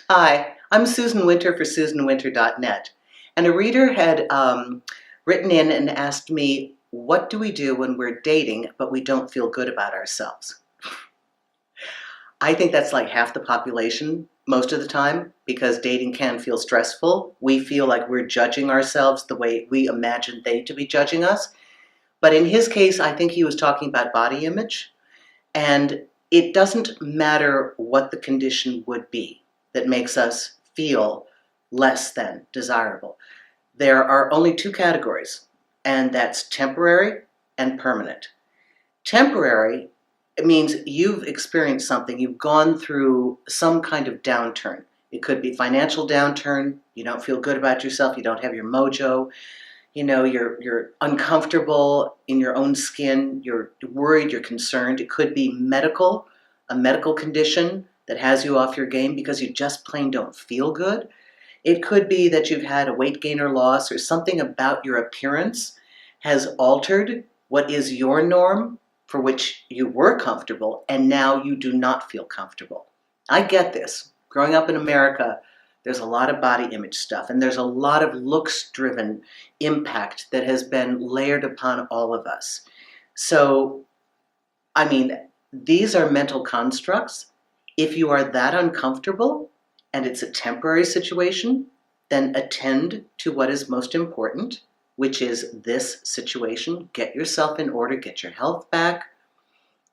Hi, I'm Susan Winter for SusanWinter.net. And a reader had written in and asked me, what do we do when we're dating but we don't feel good about ourselves? I think that's like half the population most of the time because dating can feel stressful. We feel like we're judging ourselves the way we imagine they to be judging us. But in his case, I think he was talking about body image. And it doesn't matter what the condition would be that makes us feel less than desirable. There are only two categories, and that's temporary and permanent. Temporary, it means you've experienced something, you've gone through some kind of downturn. It could be financial downturn, you don't feel good about yourself, you don't have your mojo, you're uncomfortable in your own skin, you're worried, you're concerned. It could be medical, a medical condition that has you off your game because you just plain don't feel good. It could be that you've had a weight gain or loss, or something about your appearance has altered what is your norm for which you were comfortable, and now you do not feel comfortable. I get this. Growing up in America, there's a lot of body image stuff, and there's a lot of looks-driven impact that has been layered upon all of us. So, I mean, these are mental constructs. If you are that uncomfortable and it's a temporary situation, then attend to what is most important, which is this situation. Get yourself in order, get your health back,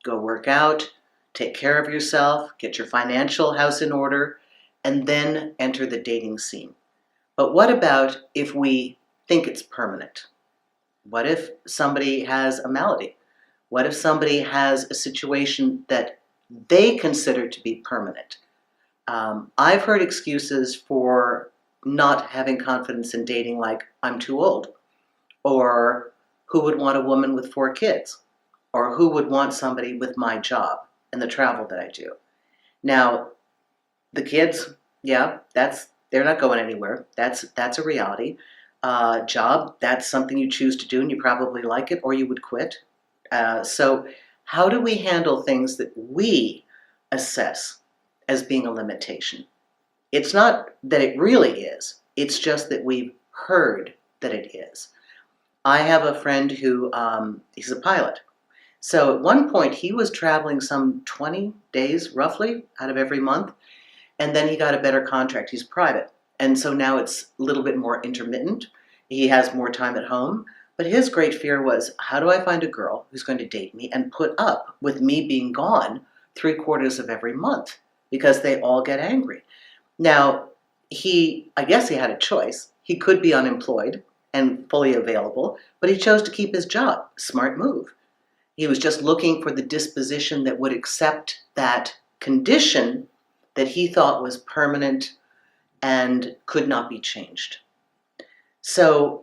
go work out, take care of yourself, get your financial house in order, and then enter the dating scene. But what about if we think it's permanent? What if somebody has a malady? What if somebody has a situation that they consider to be permanent? I've heard excuses for not having confidence in dating, like, I'm too old, or who would want a woman with 4 kids, or who would want somebody with my job and the travel that I do. Now, the kids, yeah, they're not going anywhere. That's a reality. Job, that's something you choose to do, and you probably like it, or you would quit. So, how do we handle things that we assess as being a limitation? It's not that it really is. It's just that we've heard that it is. I have a friend who he's a pilot. So at one point he was traveling some 20 days roughly out of every month. And then he got a better contract. He's private. And so now it's a little bit more intermittent. He has more time at home. But his great fear was, how do I find a girl who's going to date me and put up with me being gone 3/4 of every month? Because they all get angry. Now, I guess he had a choice. He could be unemployed and fully available, but he chose to keep his job. Smart move. He was just looking for the disposition that would accept that condition that he thought was permanent and could not be changed. So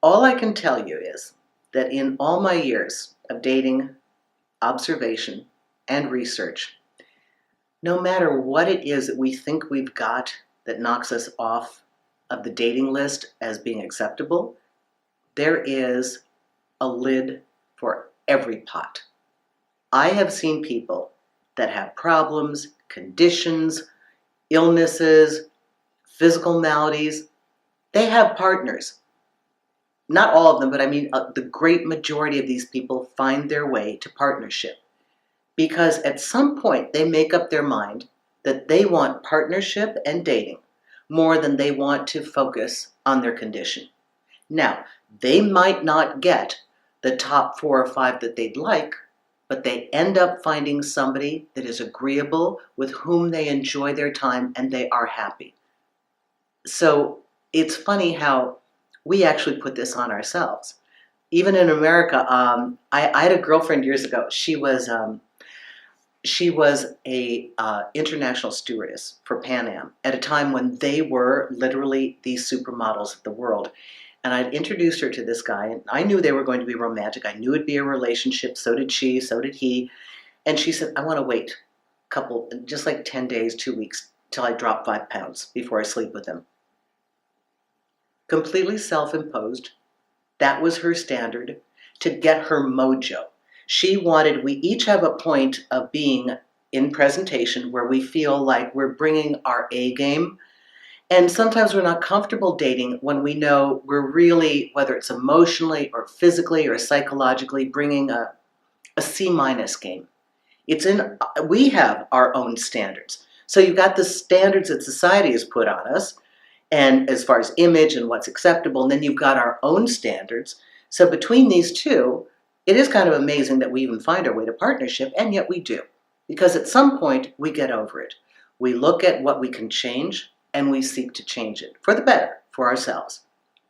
all I can tell you is that in all my years of dating, observation, and research, no matter what it is that we think we've got that knocks us off of the dating list as being acceptable, there is a lid for every pot. I have seen people that have problems, conditions, illnesses, physical maladies. They have partners. Not all of them, but I mean the great majority of these people find their way to partnership because at some point they make up their mind that they want partnership and dating more than they want to focus on their condition. Now, they might not get the top 4 or 5 that they'd like, but they end up finding somebody that is agreeable, with whom they enjoy their time, and they are happy. So it's funny how we actually put this on ourselves. Even in America, I had a girlfriend years ago. She was a international stewardess for Pan Am at a time when they were literally the supermodels of the world. And I'd introduced her to this guy, and I knew they were going to be romantic. I knew it'd be a relationship. So did she, so did he. And she said, I want to wait just like 10 days, 2 weeks, till I drop 5 pounds before I sleep with him. Completely self-imposed. That was her standard to get her mojo. We each have a point of being in presentation where we feel like we're bringing our A game. And sometimes we're not comfortable dating when we know we're really, whether it's emotionally or physically or psychologically, bringing a C minus game. We have our own standards. So you've got the standards that society has put on us, and as far as image and what's acceptable, and then you've got our own standards. So between these two, it is kind of amazing that we even find our way to partnership, and yet we do. Because at some point, we get over it. We look at what we can change, and we seek to change it for the better, for ourselves.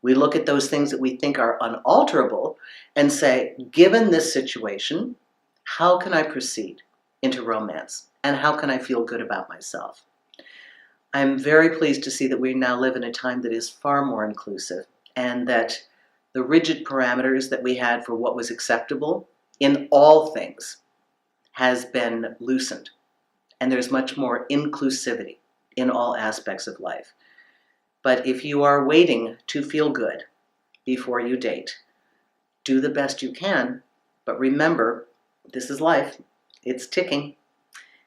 We look at those things that we think are unalterable and say, given this situation, how can I proceed into romance? And how can I feel good about myself? I'm very pleased to see that we now live in a time that is far more inclusive, and that the rigid parameters that we had for what was acceptable in all things has been loosened. And there's much more inclusivity in all aspects of life. But if you are waiting to feel good before you date, do the best you can. But remember, this is life. It's ticking.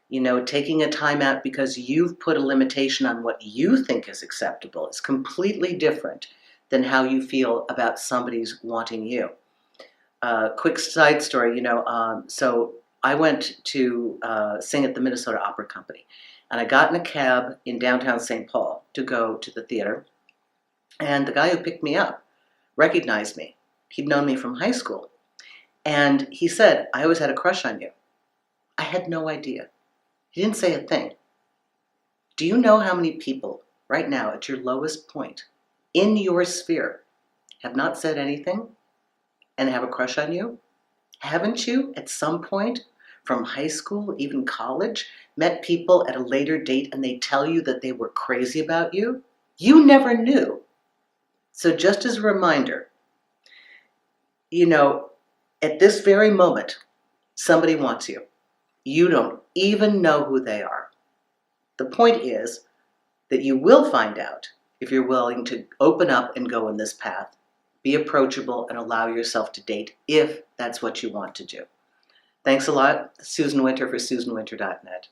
You know, taking a time out because you've put a limitation on what you think is acceptable is completely different than how you feel about somebody's wanting you. Quick side story, so I went to sing at the Minnesota Opera Company, and I got in a cab in downtown St. Paul to go to the theater, and the guy who picked me up recognized me. He'd known me from high school, and he said, "I always had a crush on you." I had no idea. He didn't say a thing. Do you know how many people right now at your lowest point in your sphere have not said anything and have a crush on you? Haven't you, at some point, from high school, even college, met people at a later date and they tell you that they were crazy about you? You never knew. So just as a reminder, at this very moment, somebody wants you. You don't even know who they are. The point is that you will find out if you're willing to open up and go in this path, be approachable, and allow yourself to date if that's what you want to do. Thanks a lot. Susan Winter for SusanWinter.net.